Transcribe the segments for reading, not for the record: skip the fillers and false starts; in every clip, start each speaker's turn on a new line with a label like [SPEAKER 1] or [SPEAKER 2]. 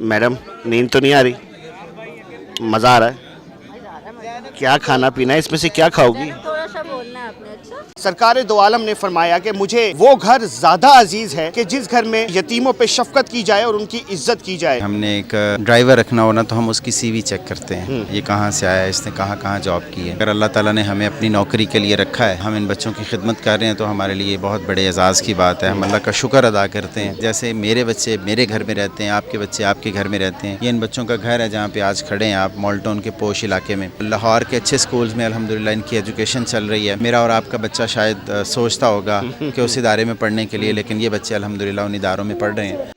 [SPEAKER 1] Madam नींद तो नहीं आ रही? मज़ा आ रहा है? क्या खाना पीना है, इसमें से क्या खाओगी?
[SPEAKER 2] थोड़ा सा बोलना है आपने। अच्छा
[SPEAKER 1] सरकार दो आलम ने फरमाया कि मुझे वो घर ज़्यादा अजीज़ है कि जिस घर में यतीमों पे शफकत की जाए और उनकी इज्जत की जाए।
[SPEAKER 3] हमने एक ड्राइवर रखना हो ना तो हम उसकी सीवी चेक करते हैं, ये कहाँ से आया है, इसने कहाँ कहाँ जॉब की है। अगर अल्लाह ताला ने हमें अपनी नौकरी के लिए रखा है, हम इन बच्चों की खिदमत कर रहे हैं तो हमारे लिए बहुत बड़े एजाज़ की बात है। हम अल्लाह का शुक्र अदा करते हैं। जैसे मेरे बच्चे मेरे घर में रहते हैं, आपके बच्चे आपके घर में रहते हैं। ये इन बच्चों का घर है जहाँ पे आज खड़े हैं आप, मॉल्टन के पोश इलाके में। लाहौर के अच्छे स्कूल्स में अल्हम्दुलिल्लाह इनकी एजुकेशन चल रही है। मेरा और आपका बच्चा शायद सोचता होगा कि उस इदारे में पढ़ने के लिए, लेकिन ये बच्चे अल्हम्दुलिल्लाह उन इदारों में पढ़ रहे हैं।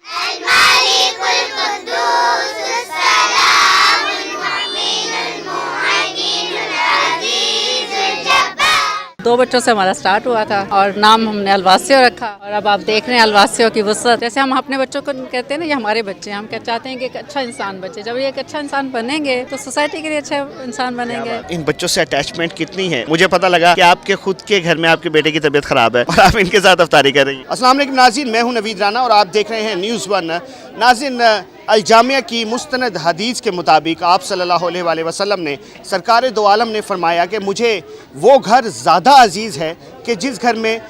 [SPEAKER 2] दो बच्चों से हमारा स्टार्ट हुआ था और नाम हमने अलवासियो रखा और अब आप देख रहे हैं अलवासियो की वुसअत। जैसे हम अपने बच्चों को कहते हैं ना ये हमारे बच्चे हैं, हम क्या चाहते हैं कि एक अच्छा इंसान बचे। जब ये एक अच्छा इंसान बनेंगे तो सोसाइटी के लिए अच्छा इंसान बनेंगे।
[SPEAKER 1] इन बच्चों से अटैचमेंट कितनी है? मुझे पता लगा कि आपके खुद के घर में आपके बेटे की तबीयत खराब है और आप इनके साथ अफ्तारी कर रही हैं। अस्सलाम वालेकुम नाज़रीन, मैं हूं नवीद राना और आप देख रहे हैं न्यूज़ वन। नाज़रीन, अल-जामिया की मुस्तनद हदीस के मुताबिक आप सल्लल्लाहु अलैहि वसल्लम ने सरकार दो आलम ने फरमाया कि मुझे वो घर ज़्यादा अजीज़ है कि जिस घर में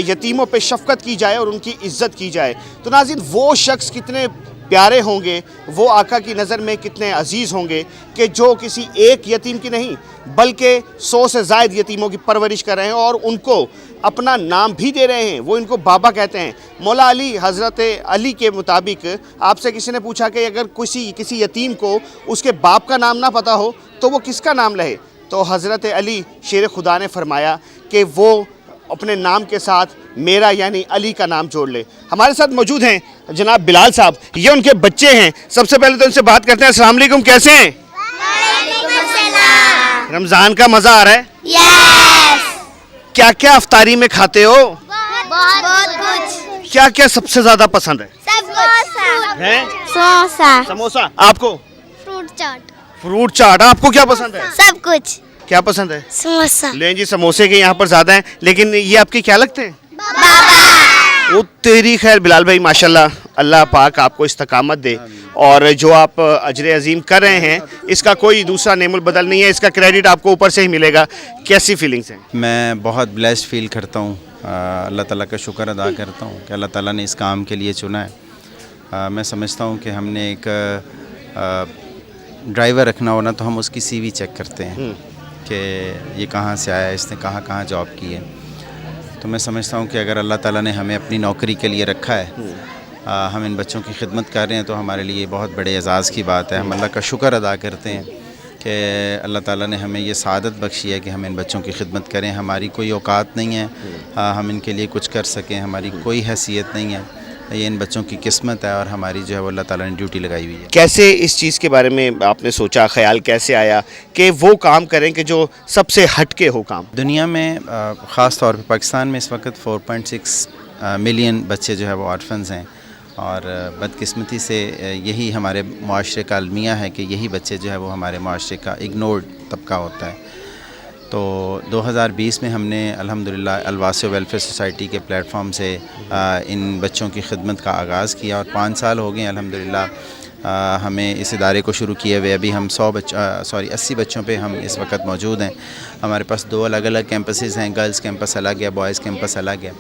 [SPEAKER 1] यतीमों पे शफकत की जाए और उनकी इज्जत की जाए। तो नाज़रीन, वो शख्स कितने प्यारे होंगे, वो आका की नज़र में कितने अजीज़ होंगे कि जो किसी एक यतीम की नहीं बल्कि 100 से ज़ायद यतीमों की परवरिश कर रहे हैं और उनको अपना नाम भी दे रहे हैं। वो इनको बाबा कहते हैं। मौला अली, हज़रत अली के मुताबिक आपसे किसी ने पूछा कि अगर किसी यतीम को उसके बाप का नाम ना पता हो तो वो किसका नाम लहे, तो हज़रत अली शेर खुदा ने फरमाया कि वो अपने नाम के साथ मेरा यानी अली का नाम जोड़ ले। हमारे साथ मौजूद हैं जनाब बिलाल साहब, ये उनके बच्चे हैं। सबसे पहले तो उनसे बात करते हैं। अस्सलाम वालेकुम, कैसे हैं? रमज़ान का मज़ा आ रहा है?
[SPEAKER 4] यस।
[SPEAKER 1] क्या क्या अफ्तारी में खाते हो?
[SPEAKER 4] बहुत कुछ।
[SPEAKER 1] क्या क्या सबसे ज़्यादा पसंद है?
[SPEAKER 4] सब कुछ
[SPEAKER 1] हैं?
[SPEAKER 4] समोसा,
[SPEAKER 1] समोसा। आपको?
[SPEAKER 4] फ्रूट चाट,
[SPEAKER 1] फ्रूट चाट। आपको क्या पसंद है?
[SPEAKER 4] सब कुछ।
[SPEAKER 1] क्या पसंद है?
[SPEAKER 4] समोसा।
[SPEAKER 1] लें जी, समोसे के यहाँ पर ज़्यादा हैं, लेकिन ये आपके क्या लगते हैं?
[SPEAKER 4] बाबा।
[SPEAKER 1] वो तेरी खैर बिलाल भाई, माशाल्लाह, अल्लाह पाक आपको इस्तकामत दे और जो आप अजर अजीम कर रहे हैं इसका कोई दूसरा नेमुल बदल नहीं है, इसका क्रेडिट आपको ऊपर से ही मिलेगा। कैसी फीलिंग्स हैं?
[SPEAKER 3] मैं बहुत ब्लेस्ड फील करता हूँ, अल्लाह ताला का शुक्र अदा करता हूँ कि अल्लाह ताला ने इस काम के लिए चुना है। मैं समझता हूँ कि हमने एक ड्राइवर रखना हो ना तो हम उसकी सीवी चेक करते हैं कि ये कहाँ से आया है, इसने कहाँ कहाँ जॉब की है। तो मैं समझता हूँ कि अगर अल्लाह ताला ने हमें अपनी नौकरी के लिए रखा है, हम इन बच्चों की खिदमत कर रहे हैं तो हमारे लिए बहुत बड़े एजाज़ की बात है। हम अल्लाह का शुक्र अदा करते हैं कि अल्लाह ताला ने हमें ये सादत बख्शी है कि हम इन बच्चों की खिदमत करें। हमारी कोई औकात नहीं है हम इनके लिए कुछ कर सकें, हमारी कोई हैसियत नहीं है। ये इन बच्चों की किस्मत है और हमारी जो है वो अल्लाह ताला ने ड्यूटी लगाई हुई है।
[SPEAKER 1] कैसे इस चीज़ के बारे में आपने सोचा, ख्याल कैसे आया कि वो काम करें कि जो सबसे हटके हो काम?
[SPEAKER 3] दुनिया में ख़ास तौर पे पाकिस्तान में इस वक्त 4.6 मिलियन बच्चे जो है वो ऑर्फन्स हैं और बदकिस्मती से यही हमारे मुआशरे का अलमिया है कि यही बच्चे जो है वो हमारे मुआशरे का इग्नोर्ड तबका होता है। तो 2020 में हमने अल्हम्दुलिल्लाह अलवासियो वेलफेयर सोसाइटी के प्लेटफॉर्म से इन बच्चों की खिदमत का आगाज़ किया और 5 साल हो गए अल्हम्दुलिल्लाह हमें इस इदारे को शुरू किए हुए। अभी हम 80 बच्चों पे हम इस वक्त मौजूद हैं। हमारे पास 2 अलग अलग कैंपसेस हैं, गर्ल्स कैंपस अलग है, बॉयज़ कैंपस अलग है।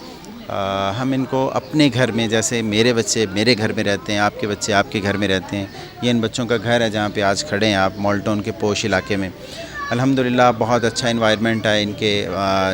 [SPEAKER 3] हम इनको अपने घर में, जैसे मेरे बच्चे मेरे घर में रहते हैं, आपके बच्चे आपके घर में रहते हैं, ये इन बच्चों का घर है जहाँ पे आज खड़े हैं आप, मॉल्टन के पोश इलाके में। अल्हम्दुलिल्लाह बहुत अच्छा इन्वायरमेंट है। इनके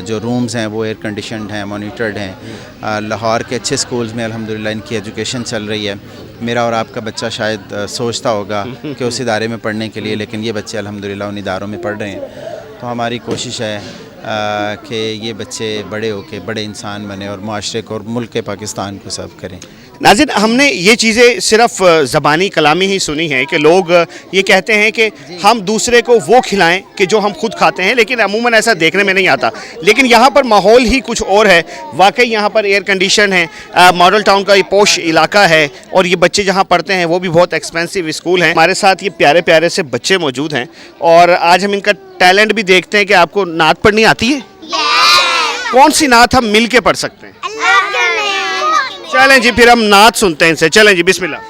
[SPEAKER 3] जो रूम्स हैं वो एयर कंडीशनड हैं, मॉनिटर्ड हैं। लाहौर के अच्छे स्कूल्स में अल्हम्दुलिल्लाह इनकी एजुकेशन चल रही है। मेरा और आपका बच्चा शायद सोचता होगा कि उस इदारे में पढ़ने के लिए, लेकिन ये बच्चे अल्हम्दुलिल्लाह उन इदारों में पढ़ रहे हैं। तो हमारी कोशिश है कि ये बच्चे बड़े होके बड़े इंसान बने और मुआशरे को और मुल्क पाकिस्तान को सर्व करें।
[SPEAKER 1] नाज़रीन, हमने ये चीज़ें सिर्फ ज़बानी कलामी ही सुनी है कि लोग ये कहते हैं कि हम दूसरे को वो खिलाएं कि जो हम खुद खाते हैं, लेकिन अमूमन ऐसा देखने में नहीं आता। लेकिन यहाँ पर माहौल ही कुछ और है। वाकई यहाँ पर एयर कंडीशन है, मॉडल टाउन का ये पोश इलाका है और ये बच्चे जहाँ पढ़ते हैं वो भी बहुत एक्सपेंसिव स्कूल हैं। हमारे साथ ये प्यारे प्यारे से बच्चे मौजूद हैं और आज हम इनका टैलेंट भी देखते हैं कि आपको नात पढ़नी आती है? कौन सी नात हम मिल के पढ़ सकते हैं? चलें जी, फिर हम नात सुनते हैं इनसे। चलें जी, बिस्मिल्लाह।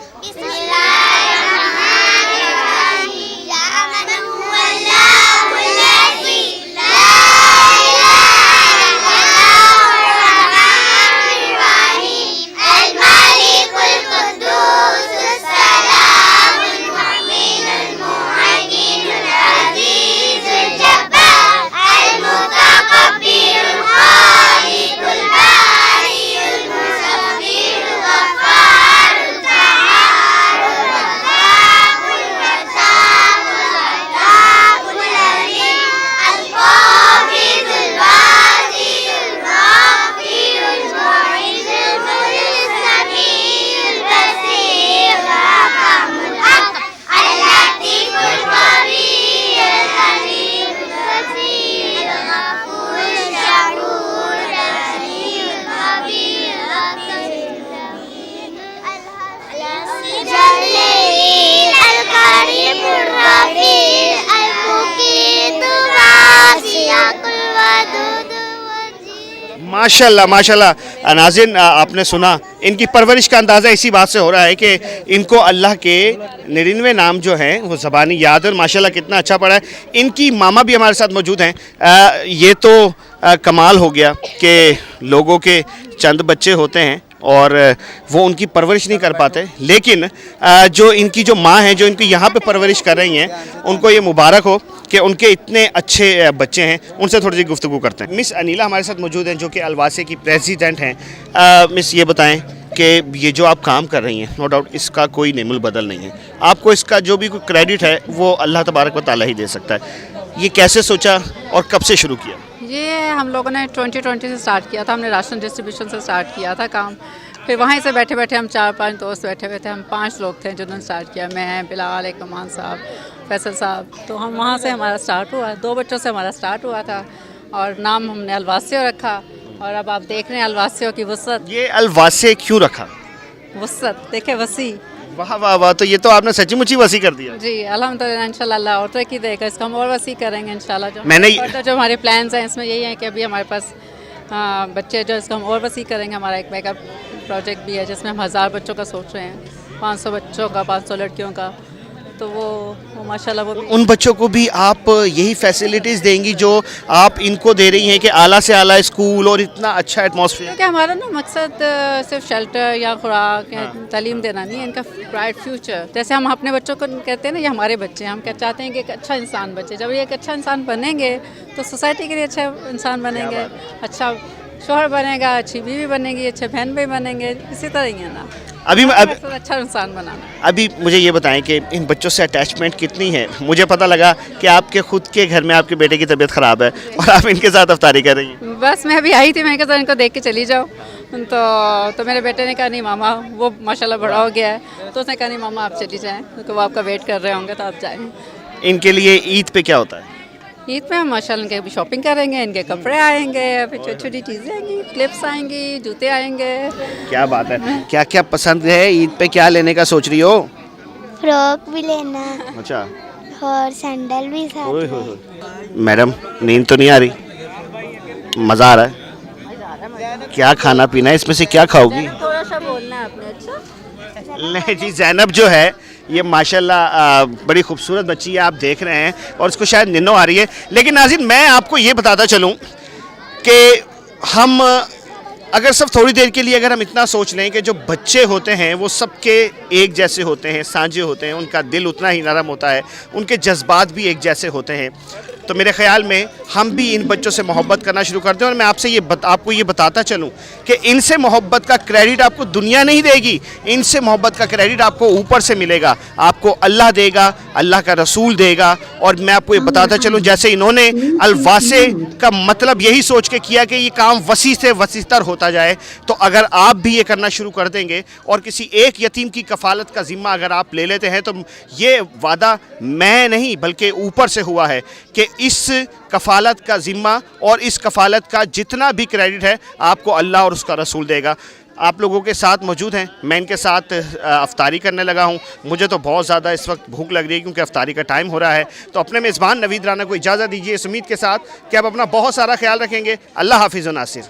[SPEAKER 1] माशाल्लाह माशाल्लाह। नाज़रीन आपने सुना, इनकी परवरिश का अंदाज़ा इसी बात से हो रहा है कि इनको अल्लाह के 99 नाम जो हैं वो ज़बानी याद है और माशाल्लाह कितना अच्छा पड़ा है। इनकी मामा भी हमारे साथ मौजूद हैं। ये तो कमाल हो गया कि लोगों के चंद बच्चे होते हैं और वो उनकी परवरिश नहीं कर पाते, लेकिन जो इनकी जो माँ हैं जो इनकी यहाँ पे परवरिश कर रही हैं, उनको ये मुबारक हो कि उनके इतने अच्छे बच्चे हैं। उनसे थोड़ी सी गुफ्तगू करते हैं। मिस अनीला हमारे साथ मौजूद हैं जो कि अलवासे की प्रेसिडेंट हैं। मिस ये बताएं कि ये जो आप काम कर रही हैं, नो डाउट इसका कोई नेमुल बदल नहीं है, आपको इसका जो भी कोई क्रेडिट है वो अल्लाह तबारक व तआला ही दे सकता है। ये कैसे सोचा और कब से शुरू किया?
[SPEAKER 2] ये हम लोगों ने 2020 से स्टार्ट किया था। हमने राशन डिस्ट्रीब्यूशन से स्टार्ट किया था काम। फिर वहीं से बैठे बैठे हम 4-5 दोस्त बैठे हुए थे। हम 5 लोग थे जिन्होंने स्टार्ट किया, मैं, बिलाल, एक कमान साहब, फैसल साहब। तो हम वहाँ से हमारा स्टार्ट हुआ, 2 बच्चों से हमारा स्टार्ट हुआ था और नाम हमने अलवासियों रखा। और अब आप देख रहे हैं अलवासियों की वसअत।
[SPEAKER 1] ये अलवासे क्यों रखा?
[SPEAKER 2] वसअत देखे, वसी।
[SPEAKER 1] वाह वाह वाह, तो ये तो आपने सच्ची मुच्ची वसी कर दिया।
[SPEAKER 2] जी अल्हम्दुलिल्लाह, इंशाल्लाह अल्लाह और तरक्की देगा, इसका हम और वसी करेंगे इंशाल्लाह। जो
[SPEAKER 1] मैंने
[SPEAKER 2] जो हमारे प्लान्स हैं इसमें यही है कि अभी हमारे पास बच्चे जो इसका हम और वसी करेंगे। हमारा एक बैकअप प्रोजेक्ट भी है जिसमें हम 1000 बच्चों का सोच रहे हैं, 500 बच्चों का, 500 लड़कियों का। तो वो माशाल्लाह वो भी
[SPEAKER 1] उन बच्चों को भी आप यही फैसिलिटीज़ देंगी जो आप इनको दे रही हैं कि आला से आला स्कूल और इतना अच्छा एटमॉस्फेयर?
[SPEAKER 2] क्योंकि हमारा ना मकसद सिर्फ शेल्टर या खुराक या तालीम देना नहीं है, इनका ब्राइट फ्यूचर। जैसे हम अपने बच्चों को कहते हैं ना, ये हमारे बच्चे हैं, हम क्या चाहते हैं कि एक अच्छा इंसान बचे। जब ये एक अच्छा इंसान बनेंगे तो सोसाइटी के लिए अच्छा इंसान बनेंगे, अच्छा शोहर बनेगा, अच्छी बीवी बनेगी, अच्छे बहन भी बनेंगे। इसी तरह ही है ना,
[SPEAKER 1] अभी
[SPEAKER 2] अच्छा इंसान बनाना।
[SPEAKER 1] अभी मुझे ये बताएं कि इन बच्चों से अटैचमेंट कितनी है? मुझे पता लगा कि आपके खुद के घर में आपके बेटे की तबीयत ख़राब है और आप इनके साथ अफ्तारी कर रही हैं।
[SPEAKER 2] बस मैं अभी आई थी, मैंने कहा इनको देख के चली जाओ। तो मेरे बेटे ने कहा नहीं मामा, वो माशाल्लाह बड़ा हो गया है, तो उसने कहा नहीं मामा आप चली जाएँ, क्योंकि वो आपका वेट कर रहे होंगे तो आप जाएँ।
[SPEAKER 1] इनके लिए ईद पे क्या होता है?
[SPEAKER 2] ईद पे हम माशाल्लाह इनके शॉपिंग करेंगे, इनके कपड़े आएंगे, फिर छोटी छोटी चीज़ें आएंगी, क्लिप्स आएंगी, जूते आएंगे। क्या
[SPEAKER 1] बात है, क्या क्या पसंद है? ईद पे क्या लेने का सोच रही हो?
[SPEAKER 4] फ्रॉक भी लेना
[SPEAKER 1] अच्छा,
[SPEAKER 4] और सैंडल भी साथ में।
[SPEAKER 1] मैडम नींद तो नहीं आ रही? मज़ा आ रहा है? क्या खाना पीना है, इसमें से क्या खाओगी?
[SPEAKER 2] थोड़ा सा बोलना है आपने। अच्छा
[SPEAKER 1] नहीं जी, ज़ैनब जो है ये माशाल्लाह बड़ी खूबसूरत बच्ची है, आप देख रहे हैं, और उसको शायद निन्नो आ रही है। लेकिन नाज़रीन मैं आपको ये बताता चलूँ कि हम अगर सिर्फ थोड़ी देर के लिए अगर हम इतना सोच लें कि जो बच्चे होते हैं वो सबके एक जैसे होते हैं, साझे होते हैं, उनका दिल उतना ही नरम होता है, उनके जज्बात भी एक जैसे होते हैं, तो मेरे ख़्याल में हम भी इन बच्चों से मोहब्बत करना शुरू करते हैं। और मैं आपसे आपको ये बताता चलूँ कि इनसे मोहब्बत का क्रेडिट आपको दुनिया नहीं देगी, इनसे मोहब्बत का क्रेडिट आपको ऊपर से मिलेगा, आपको अल्लाह देगा, अल्लाह का रसूल देगा। और मैं आपको ये बताता चलूँ, जैसे इन्होंने अलवासे का मतलब यही सोच के किया कि ये काम वसी से वसीतर होता जाए, तो अगर आप भी ये करना शुरू कर देंगे और किसी एक यतीम की कफ़ालत का ज़िम्मा अगर आप ले लेते हैं, तो ये वादा मैं नहीं बल्कि ऊपर से हुआ है कि इस कफ़ालत का ज़िम्मा और इस कफ़ालत का जितना भी क्रेडिट है आपको अल्लाह और उसका रसूल देगा। आप लोगों के साथ मौजूद हैं, मैं इनके साथ अफ्तारी करने लगा हूं। मुझे तो बहुत ज़्यादा इस वक्त भूख लग रही है क्योंकि अफ्तारी का टाइम हो रहा है। तो अपने मेज़बान नवीद राना को इजाज़त दीजिए इस उम्मीद के साथ कि आप अपना बहुत सारा ख्याल रखेंगे। अल्लाह हाफ़िज़ व नासिर।